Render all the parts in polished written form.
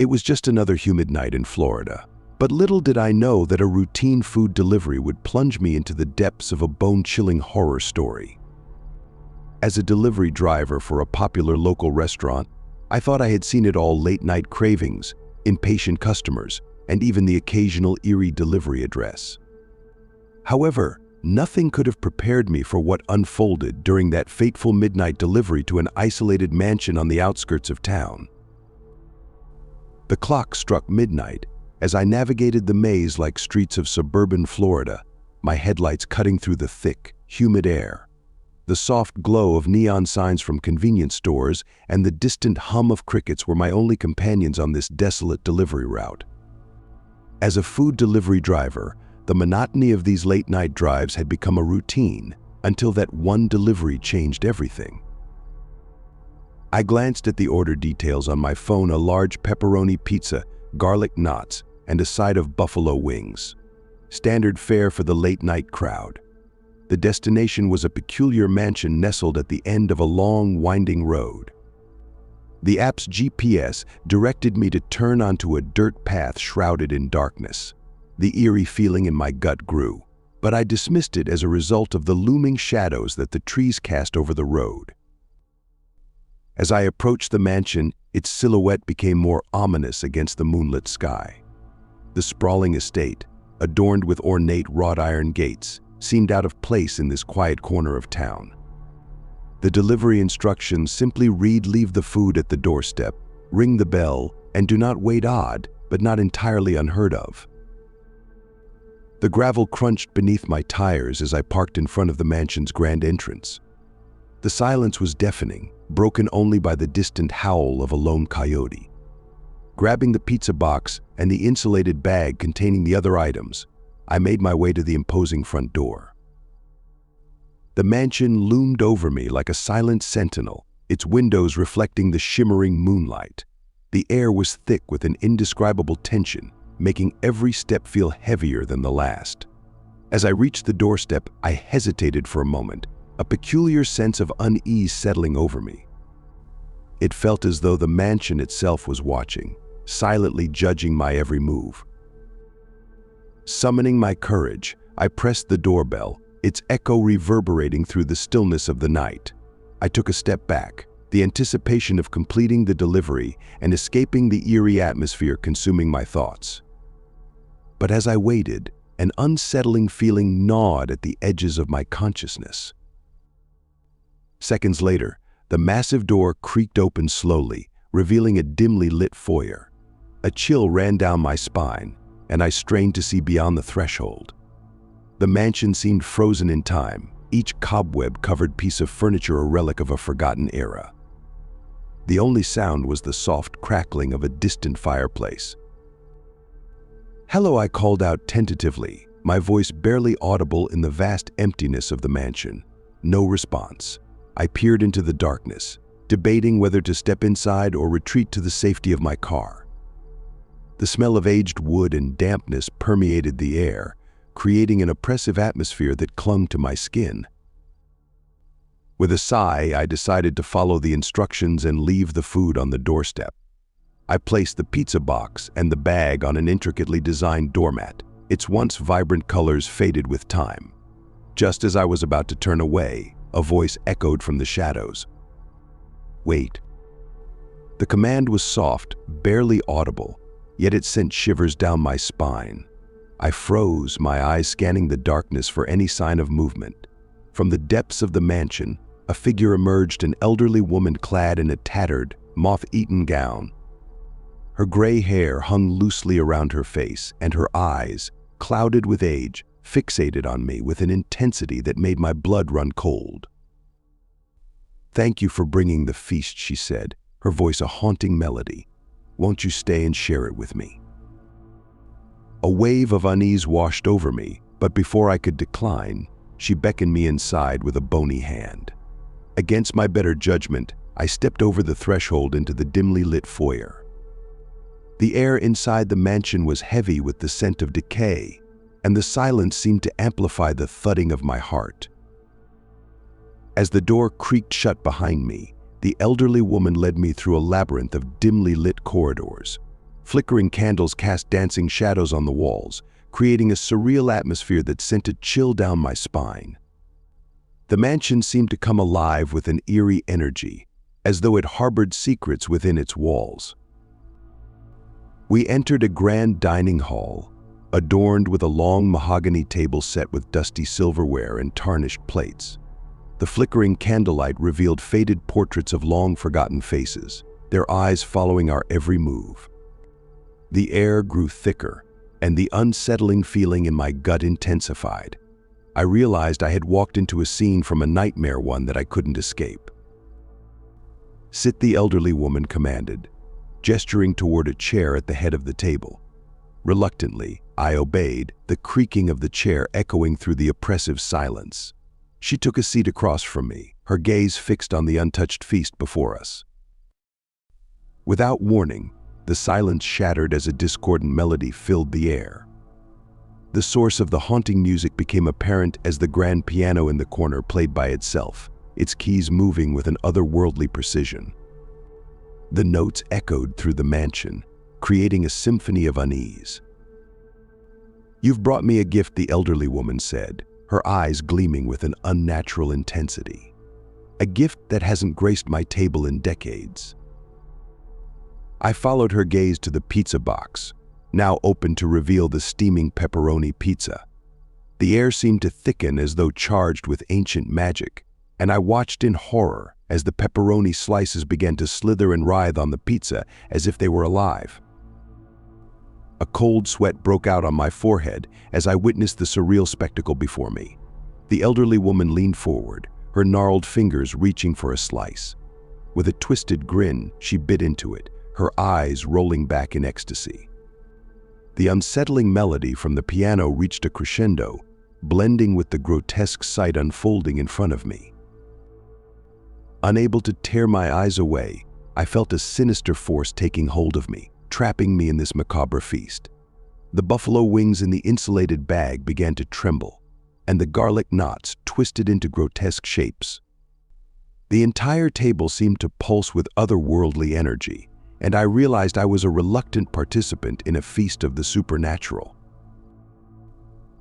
It was just another humid night in Florida. But little did I know that a routine food delivery would plunge me into the depths of a bone-chilling horror story. As a delivery driver for a popular local restaurant, I thought I had seen it all: late-night cravings, impatient customers, and even the occasional eerie delivery address. However, nothing could have prepared me for what unfolded during that fateful midnight delivery to an isolated mansion on the outskirts of town. The clock struck midnight as I navigated the maze-like streets of suburban Florida, my headlights cutting through the thick, humid air. The soft glow of neon signs from convenience stores and the distant hum of crickets were my only companions on this desolate delivery route. As a food delivery driver, the monotony of these late-night drives had become a routine until that one delivery changed everything. I glanced at the order details on my phone: a large pepperoni pizza, garlic knots, and a side of buffalo wings. Standard fare for the late-night crowd. The destination was a peculiar mansion nestled at the end of a long, winding road. The app's GPS directed me to turn onto a dirt path shrouded in darkness. The eerie feeling in my gut grew, but I dismissed it as a result of the looming shadows that the trees cast over the road. As I approached the mansion, its silhouette became more ominous against the moonlit sky. The sprawling estate, adorned with ornate wrought iron gates, seemed out of place in this quiet corner of town. The delivery instructions simply read: leave the food at the doorstep, ring the bell, and do not wait. Odd, but not entirely unheard of. The gravel crunched beneath my tires as I parked in front of the mansion's grand entrance. The silence was deafening, broken only by the distant howl of a lone coyote. Grabbing the pizza box and the insulated bag containing the other items, I made my way to the imposing front door. The mansion loomed over me like a silent sentinel, its windows reflecting the shimmering moonlight. The air was thick with an indescribable tension, making every step feel heavier than the last. As I reached the doorstep, I hesitated for a moment, a peculiar sense of unease settling over me. It felt as though the mansion itself was watching, silently judging my every move. Summoning my courage, I pressed the doorbell, its echo reverberating through the stillness of the night. I took a step back, the anticipation of completing the delivery and escaping the eerie atmosphere consuming my thoughts. But as I waited, an unsettling feeling gnawed at the edges of my consciousness. Seconds later, the massive door creaked open slowly, revealing a dimly lit foyer. A chill ran down my spine, and I strained to see beyond the threshold. The mansion seemed frozen in time, each cobweb-covered piece of furniture a relic of a forgotten era. The only sound was the soft crackling of a distant fireplace. "Hello," I called out tentatively, my voice barely audible in the vast emptiness of the mansion. No response. I peered into the darkness, debating whether to step inside or retreat to the safety of my car. The smell of aged wood and dampness permeated the air, creating an oppressive atmosphere that clung to my skin. With a sigh, I decided to follow the instructions and leave the food on the doorstep. I placed the pizza box and the bag on an intricately designed doormat, its once vibrant colors faded with time. Just as I was about to turn away, a voice echoed from the shadows. "Wait." The command was soft, barely audible, yet it sent shivers down my spine. I froze, my eyes scanning the darkness for any sign of movement. From the depths of the mansion, a figure emerged, an elderly woman clad in a tattered, moth-eaten gown. Her gray hair hung loosely around her face, and her eyes, clouded with age, fixated on me with an intensity that made my blood run cold. "Thank you for bringing the feast," she said, her voice a haunting melody. "Won't you stay and share it with me?" A wave of unease washed over me, but before I could decline, she beckoned me inside with a bony hand. Against my better judgment, I stepped over the threshold into the dimly lit foyer. The air inside the mansion was heavy with the scent of decay, and the silence seemed to amplify the thudding of my heart. As the door creaked shut behind me, the elderly woman led me through a labyrinth of dimly lit corridors. Flickering candles cast dancing shadows on the walls, creating a surreal atmosphere that sent a chill down my spine. The mansion seemed to come alive with an eerie energy, as though it harbored secrets within its walls. We entered a grand dining hall, adorned with a long mahogany table set with dusty silverware and tarnished plates. The flickering candlelight revealed faded portraits of long-forgotten faces, their eyes following our every move. The air grew thicker, and the unsettling feeling in my gut intensified. I realized I had walked into a scene from a nightmare, one that I couldn't escape. "Sit," the elderly woman commanded, gesturing toward a chair at the head of the table. Reluctantly, I obeyed, the creaking of the chair echoing through the oppressive silence. She took a seat across from me, her gaze fixed on the untouched feast before us. Without warning, the silence shattered as a discordant melody filled the air. The source of the haunting music became apparent as the grand piano in the corner played by itself, its keys moving with an otherworldly precision. The notes echoed through the mansion, creating a symphony of unease. "You've brought me a gift," the elderly woman said, her eyes gleaming with an unnatural intensity. "A gift that hasn't graced my table in decades." I followed her gaze to the pizza box, now open to reveal the steaming pepperoni pizza. The air seemed to thicken as though charged with ancient magic, and I watched in horror as the pepperoni slices began to slither and writhe on the pizza as if they were alive. A cold sweat broke out on my forehead as I witnessed the surreal spectacle before me. The elderly woman leaned forward, her gnarled fingers reaching for a slice. With a twisted grin, she bit into it, her eyes rolling back in ecstasy. The unsettling melody from the piano reached a crescendo, blending with the grotesque sight unfolding in front of me. Unable to tear my eyes away, I felt a sinister force taking hold of me, trapping me in this macabre feast. The buffalo wings in the insulated bag began to tremble, and the garlic knots twisted into grotesque shapes. The entire table seemed to pulse with otherworldly energy, and I realized I was a reluctant participant in a feast of the supernatural.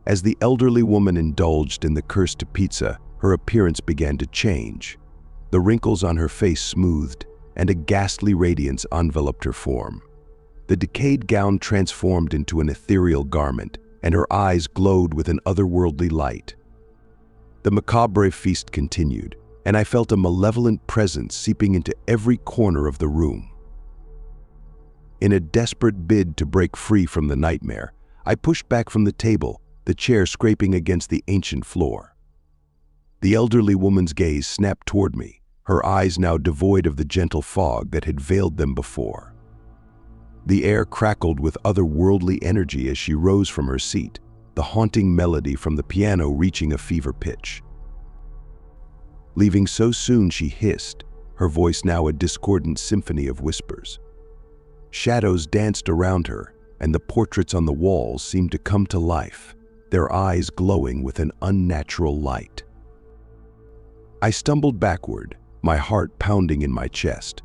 As the elderly woman indulged in the cursed pizza, her appearance began to change. The wrinkles on her face smoothed, and a ghastly radiance enveloped her form. The decayed gown transformed into an ethereal garment, and her eyes glowed with an otherworldly light. The macabre feast continued, and I felt a malevolent presence seeping into every corner of the room. In a desperate bid to break free from the nightmare, I pushed back from the table, the chair scraping against the ancient floor. The elderly woman's gaze snapped toward me, her eyes now devoid of the gentle fog that had veiled them before. The air crackled with otherworldly energy as she rose from her seat, the haunting melody from the piano reaching a fever pitch. "Leaving so soon," she hissed, her voice now a discordant symphony of whispers. Shadows danced around her, and the portraits on the walls seemed to come to life, their eyes glowing with an unnatural light. I stumbled backward, my heart pounding in my chest.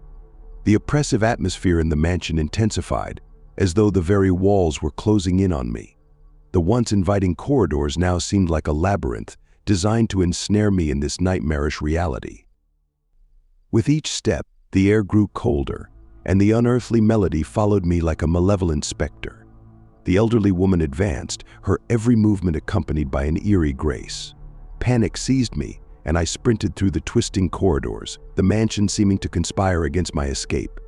The oppressive atmosphere in the mansion intensified, as though the very walls were closing in on me. The once inviting corridors now seemed like a labyrinth, designed to ensnare me in this nightmarish reality. With each step, the air grew colder, and the unearthly melody followed me like a malevolent specter. The elderly woman advanced, her every movement accompanied by an eerie grace. Panic seized me, and I sprinted through the twisting corridors, the mansion seeming to conspire against my escape.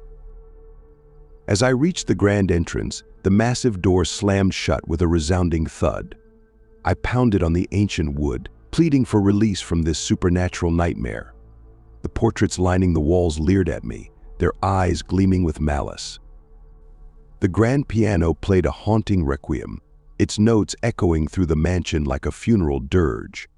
As I reached the grand entrance, the massive door slammed shut with a resounding thud. I pounded on the ancient wood, pleading for release from this supernatural nightmare. The portraits lining the walls leered at me, their eyes gleaming with malice. The grand piano played a haunting requiem, its notes echoing through the mansion like a funeral dirge.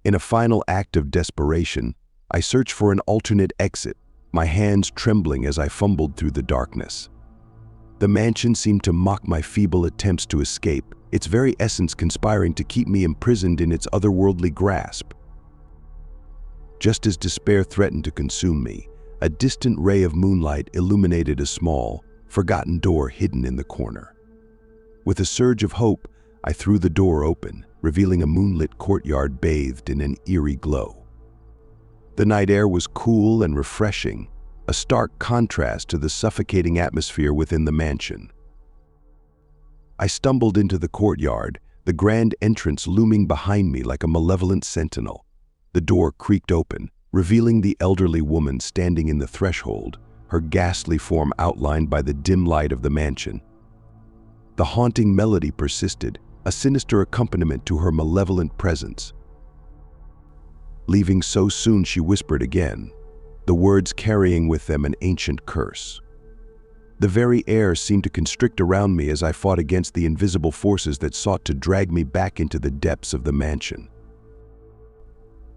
In a final act of desperation, I searched for an alternate exit, my hands trembling as I fumbled through the darkness. The mansion seemed to mock my feeble attempts to escape, its very essence conspiring to keep me imprisoned in its otherworldly grasp. Just as despair threatened to consume me, a distant ray of moonlight illuminated a small, forgotten door hidden in the corner. With a surge of hope, I threw the door open, revealing a moonlit courtyard bathed in an eerie glow. The night air was cool and refreshing, a stark contrast to the suffocating atmosphere within the mansion. I stumbled into the courtyard, the grand entrance looming behind me like a malevolent sentinel. The door creaked open, revealing the elderly woman standing in the threshold, her ghastly form outlined by the dim light of the mansion. The haunting melody persisted, a sinister accompaniment to her malevolent presence. Leaving so soon, she whispered again, the words carrying with them an ancient curse. The very air seemed to constrict around me as I fought against the invisible forces that sought to drag me back into the depths of the mansion.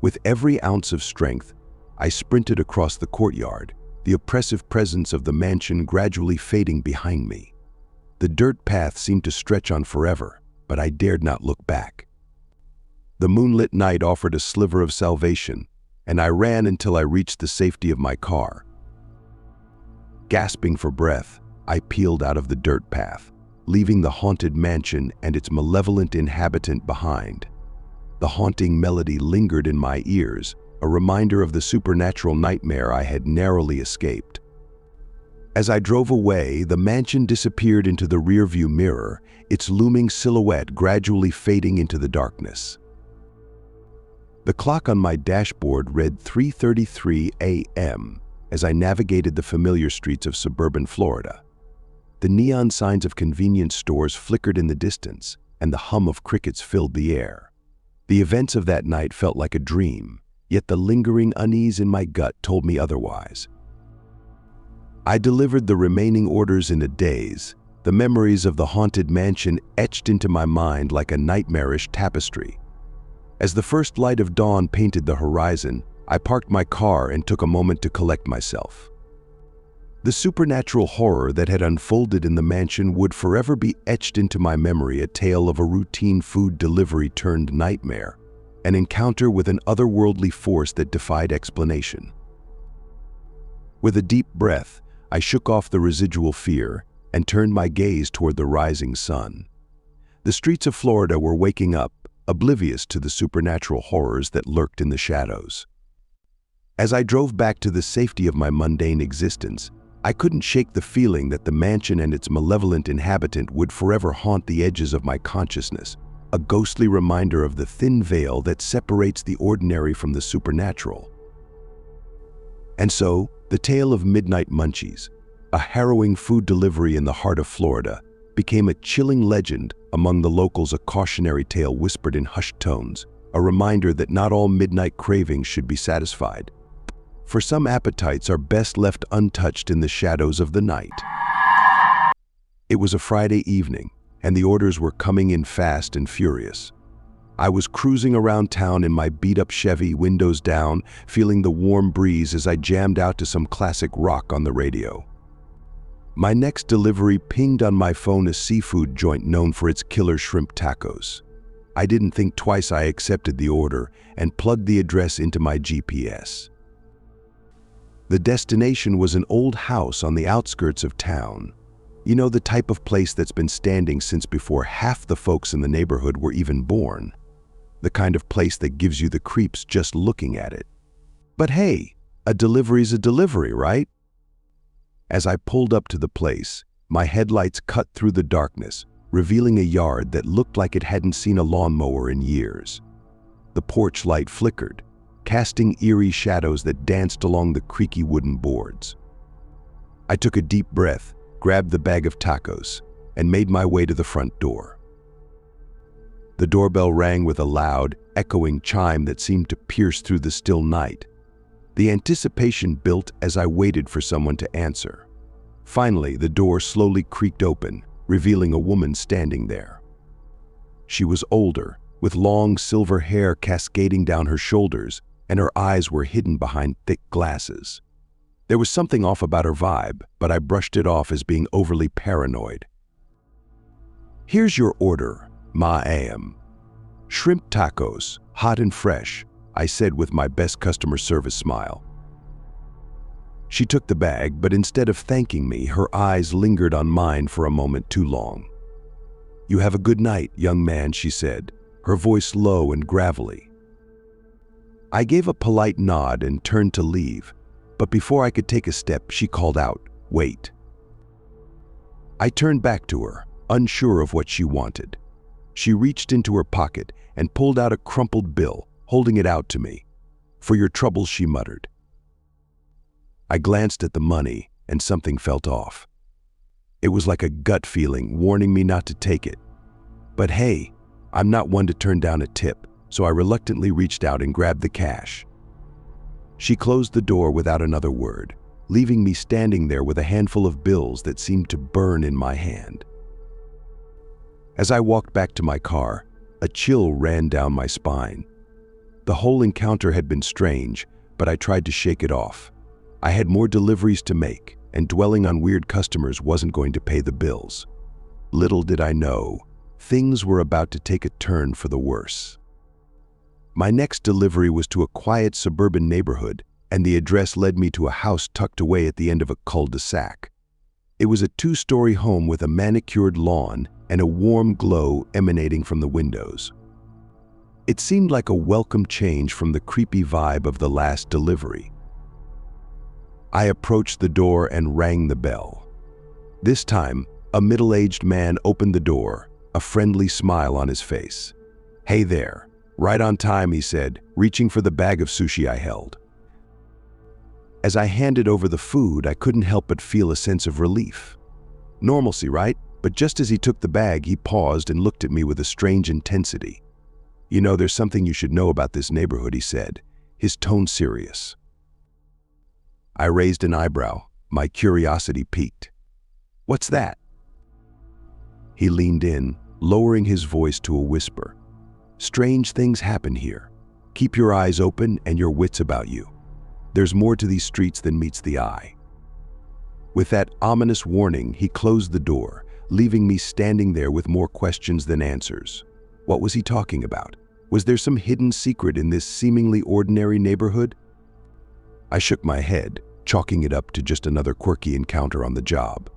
With every ounce of strength, I sprinted across the courtyard, the oppressive presence of the mansion gradually fading behind me. The dirt path seemed to stretch on forever, but I dared not look back. The moonlit night offered a sliver of salvation, and I ran until I reached the safety of my car. Gasping for breath, I peeled out of the dirt path, leaving the haunted mansion and its malevolent inhabitant behind. The haunting melody lingered in my ears, a reminder of the supernatural nightmare I had narrowly escaped. As I drove away, the mansion disappeared into the rearview mirror, its looming silhouette gradually fading into the darkness. The clock on my dashboard read 3:33 a.m. as I navigated the familiar streets of suburban Florida. The neon signs of convenience stores flickered in the distance, and the hum of crickets filled the air. The events of that night felt like a dream, yet the lingering unease in my gut told me otherwise. I delivered the remaining orders in a daze, the memories of the haunted mansion etched into my mind like a nightmarish tapestry. As the first light of dawn painted the horizon, I parked my car and took a moment to collect myself. The supernatural horror that had unfolded in the mansion would forever be etched into my memory, a tale of a routine food delivery turned nightmare, an encounter with an otherworldly force that defied explanation. With a deep breath, I shook off the residual fear and turned my gaze toward the rising sun. The streets of Florida were waking up, oblivious to the supernatural horrors that lurked in the shadows. As I drove back to the safety of my mundane existence, I couldn't shake the feeling that the mansion and its malevolent inhabitant would forever haunt the edges of my consciousness, a ghostly reminder of the thin veil that separates the ordinary from the supernatural. And so, the tale of Midnight Munchies, a harrowing food delivery in the heart of Florida, became a chilling legend among the locals, a cautionary tale whispered in hushed tones, a reminder that not all midnight cravings should be satisfied. For some appetites are best left untouched in the shadows of the night. It was a Friday evening, and the orders were coming in fast and furious. I was cruising around town in my beat-up Chevy, windows down, feeling the warm breeze as I jammed out to some classic rock on the radio. My next delivery pinged on my phone, a seafood joint known for its killer shrimp tacos. I didn't think twice. I accepted the order and plugged the address into my GPS. The destination was an old house on the outskirts of town. You know, the type of place that's been standing since before half the folks in the neighborhood were even born. The kind of place that gives you the creeps just looking at it. But hey, a delivery's a delivery, right? As I pulled up to the place, my headlights cut through the darkness, revealing a yard that looked like it hadn't seen a lawnmower in years. The porch light flickered, casting eerie shadows that danced along the creaky wooden boards. I took a deep breath, grabbed the bag of tacos, and made my way to the front door. The doorbell rang with a loud, echoing chime that seemed to pierce through the still night. The anticipation built as I waited for someone to answer. Finally, the door slowly creaked open, revealing a woman standing there. She was older, with long silver hair cascading down her shoulders, and her eyes were hidden behind thick glasses. There was something off about her vibe, but I brushed it off as being overly paranoid. "Here's your order, ma'am. Shrimp tacos, hot and fresh," I said with my best customer service smile. She took the bag, but instead of thanking me, her eyes lingered on mine for a moment too long. "You have a good night, young man," she said, her voice low and gravelly. I gave a polite nod and turned to leave, but before I could take a step, she called out, "Wait." I turned back to her, unsure of what she wanted. She reached into her pocket and pulled out a crumpled bill, holding it out to me. "For your troubles," she muttered. I glanced at the money, and something felt off. It was like a gut feeling warning me not to take it. But hey, I'm not one to turn down a tip, so I reluctantly reached out and grabbed the cash. She closed the door without another word, leaving me standing there with a handful of bills that seemed to burn in my hand. As I walked back to my car, a chill ran down my spine. The whole encounter had been strange, but I tried to shake it off. I had more deliveries to make, and dwelling on weird customers wasn't going to pay the bills. Little did I know, things were about to take a turn for the worse. My next delivery was to a quiet suburban neighborhood, and the address led me to a house tucked away at the end of a cul-de-sac. It was a 2-story home with a manicured lawn and a warm glow emanating from the windows. It seemed like a welcome change from the creepy vibe of the last delivery. I approached the door and rang the bell. This time, a middle-aged man opened the door, a friendly smile on his face. "Hey there. Right on time," he said, reaching for the bag of sushi I held. As I handed over the food, I couldn't help but feel a sense of relief. Normalcy, right? But just as he took the bag, he paused and looked at me with a strange intensity. "You know, there's something you should know about this neighborhood," he said, his tone serious. I raised an eyebrow, my curiosity piqued. "What's that?" He leaned in, lowering his voice to a whisper. "Strange things happen here. Keep your eyes open and your wits about you. There's more to these streets than meets the eye." With that ominous warning, he closed the door, leaving me standing there with more questions than answers. What was he talking about? Was there some hidden secret in this seemingly ordinary neighborhood? I shook my head, chalking it up to just another quirky encounter on the job.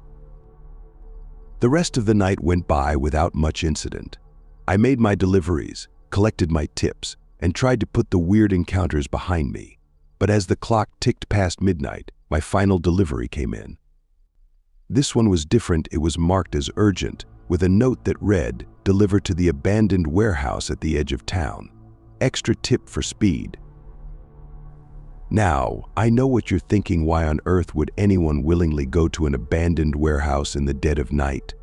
The rest of the night went by without much incident. I made my deliveries, collected my tips, and tried to put the weird encounters behind me. But as the clock ticked past midnight, my final delivery came in. This one was different. It was marked as urgent, with a note that read, "Delivered to the abandoned warehouse at the edge of town. Extra tip for speed." Now, I know what you're thinking. Why on earth would anyone willingly go to an abandoned warehouse in the dead of night?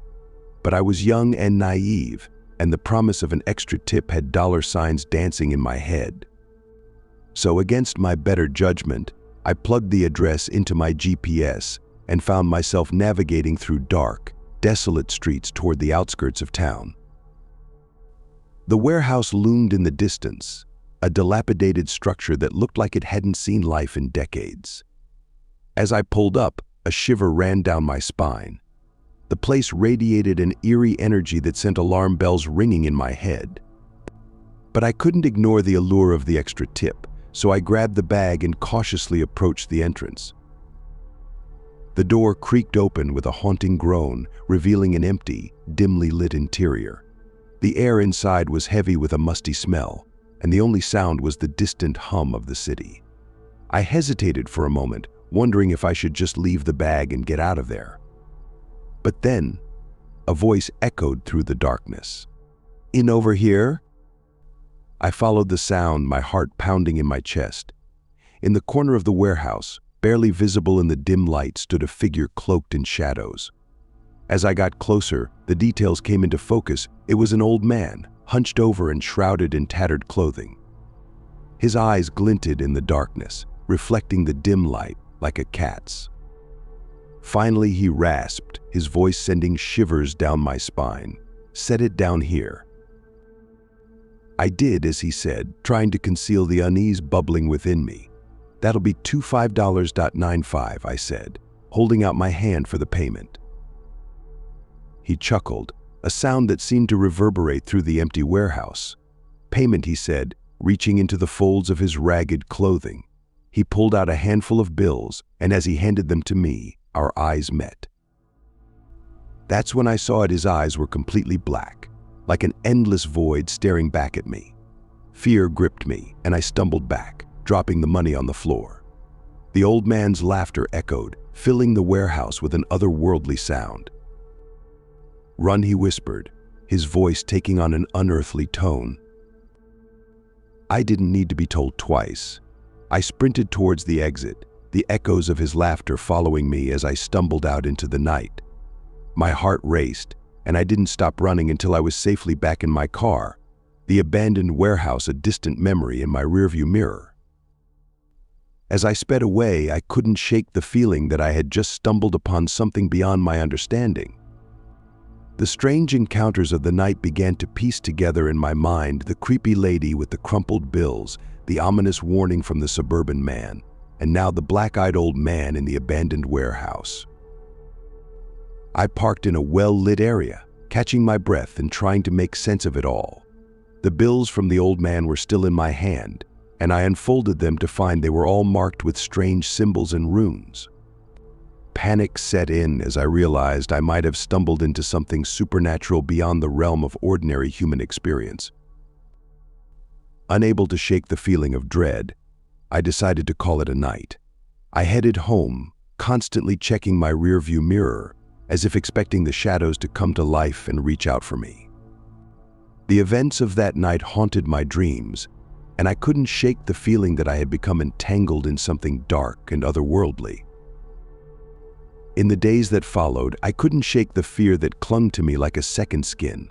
But I was young and naive, and the promise of an extra tip had dollar signs dancing in my head. So against my better judgment, I plugged the address into my GPS and found myself navigating through dark, desolate streets toward the outskirts of town. The warehouse loomed in the distance, a dilapidated structure that looked like it hadn't seen life in decades. As I pulled up, a shiver ran down my spine. The place radiated an eerie energy that sent alarm bells ringing in my head. But I couldn't ignore the allure of the extra tip, so I grabbed the bag and cautiously approached the entrance. The door creaked open with a haunting groan, revealing an empty, dimly lit interior. The air inside was heavy with a musty smell, and the only sound was the distant hum of the city. I hesitated for a moment, wondering if I should just leave the bag and get out of there. But then, a voice echoed through the darkness. "In over here?" I followed the sound, my heart pounding in my chest. In the corner of the warehouse, barely visible in the dim light, stood a figure cloaked in shadows. As I got closer, the details came into focus. It was an old man, hunched over and shrouded in tattered clothing. His eyes glinted in the darkness, reflecting the dim light like a cat's. Finally, he rasped, his voice sending shivers down my spine. "Set it down here." I did as he said, trying to conceal the unease bubbling within me. "That'll be $25.95, I said, holding out my hand for the payment. He chuckled, a sound that seemed to reverberate through the empty warehouse. "Payment," he said, reaching into the folds of his ragged clothing. He pulled out a handful of bills, and as he handed them to me, our eyes met. That's when I saw that his eyes were completely black, like an endless void staring back at me. Fear gripped me, and I stumbled back, dropping the money on the floor. The old man's laughter echoed, filling the warehouse with an otherworldly sound. "Run," he whispered, his voice taking on an unearthly tone. I didn't need to be told twice. I sprinted towards the exit, the echoes of his laughter following me as I stumbled out into the night. My heart raced, and I didn't stop running until I was safely back in my car, the abandoned warehouse a distant memory in my rearview mirror. As I sped away, I couldn't shake the feeling that I had just stumbled upon something beyond my understanding. The strange encounters of the night began to piece together in my mind the creepy lady with the crumpled bills, the ominous warning from the suburban man, and now the black-eyed old man in the abandoned warehouse. I parked in a well-lit area, catching my breath and trying to make sense of it all. The bills from the old man were still in my hand, and I unfolded them to find they were all marked with strange symbols and runes. Panic set in as I realized I might have stumbled into something supernatural beyond the realm of ordinary human experience. Unable to shake the feeling of dread, I decided to call it a night. I headed home, constantly checking my rearview mirror, as if expecting the shadows to come to life and reach out for me. The events of that night haunted my dreams, and I couldn't shake the feeling that I had become entangled in something dark and otherworldly. In the days that followed, I couldn't shake the fear that clung to me like a second skin.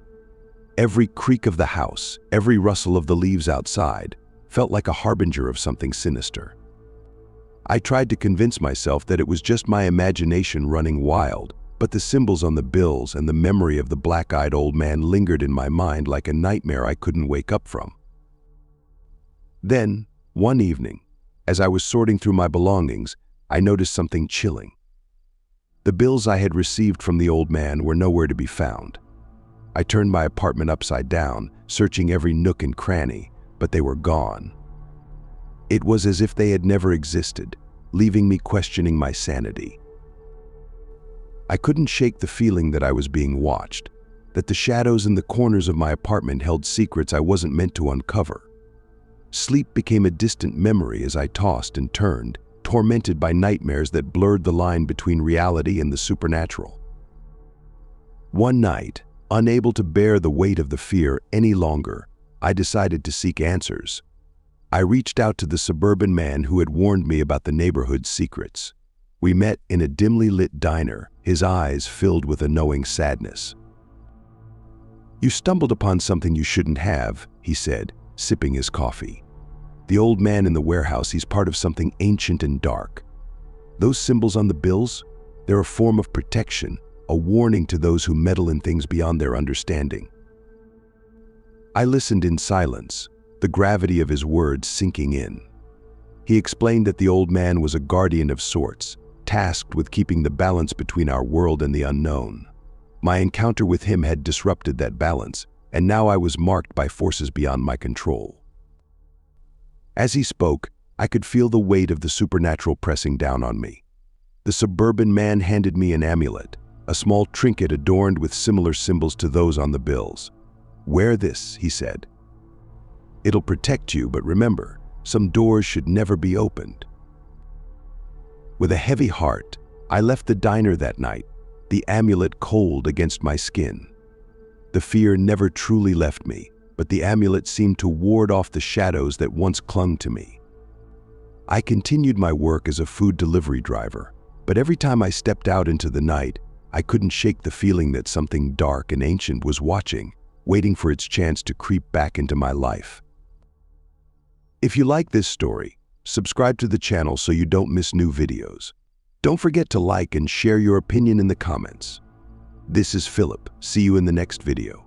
Every creak of the house, every rustle of the leaves outside, felt like a harbinger of something sinister. I tried to convince myself that it was just my imagination running wild, but the symbols on the bills and the memory of the black-eyed old man lingered in my mind like a nightmare I couldn't wake up from. Then, one evening, as I was sorting through my belongings, I noticed something chilling. The bills I had received from the old man were nowhere to be found. I turned my apartment upside down, searching every nook and cranny, but they were gone. It was as if they had never existed, leaving me questioning my sanity. I couldn't shake the feeling that I was being watched, that the shadows in the corners of my apartment held secrets I wasn't meant to uncover. Sleep became a distant memory as I tossed and turned, tormented by nightmares that blurred the line between reality and the supernatural. One night, unable to bear the weight of the fear any longer, I decided to seek answers. I reached out to the suburban man who had warned me about the neighborhood's secrets. We met in a dimly lit diner, his eyes filled with a knowing sadness. "You stumbled upon something you shouldn't have," he said, sipping his coffee. "The old man in the warehouse, he's part of something ancient and dark. Those symbols on the bills, they're a form of protection, a warning to those who meddle in things beyond their understanding." I listened in silence, the gravity of his words sinking in. He explained that the old man was a guardian of sorts, tasked with keeping the balance between our world and the unknown. My encounter with him had disrupted that balance, and now I was marked by forces beyond my control. As he spoke, I could feel the weight of the supernatural pressing down on me. The suburban man handed me an amulet, a small trinket adorned with similar symbols to those on the bills. "Wear this," he said. "It'll protect you, but remember, some doors should never be opened." With a heavy heart, I left the diner that night, the amulet cold against my skin. The fear never truly left me, but the amulet seemed to ward off the shadows that once clung to me. I continued my work as a food delivery driver, but every time I stepped out into the night, I couldn't shake the feeling that something dark and ancient was watching, waiting for its chance to creep back into my life. If you like this story, subscribe to the channel so you don't miss new videos. Don't forget to like and share your opinion in the comments. This is Philip. See you in the next video.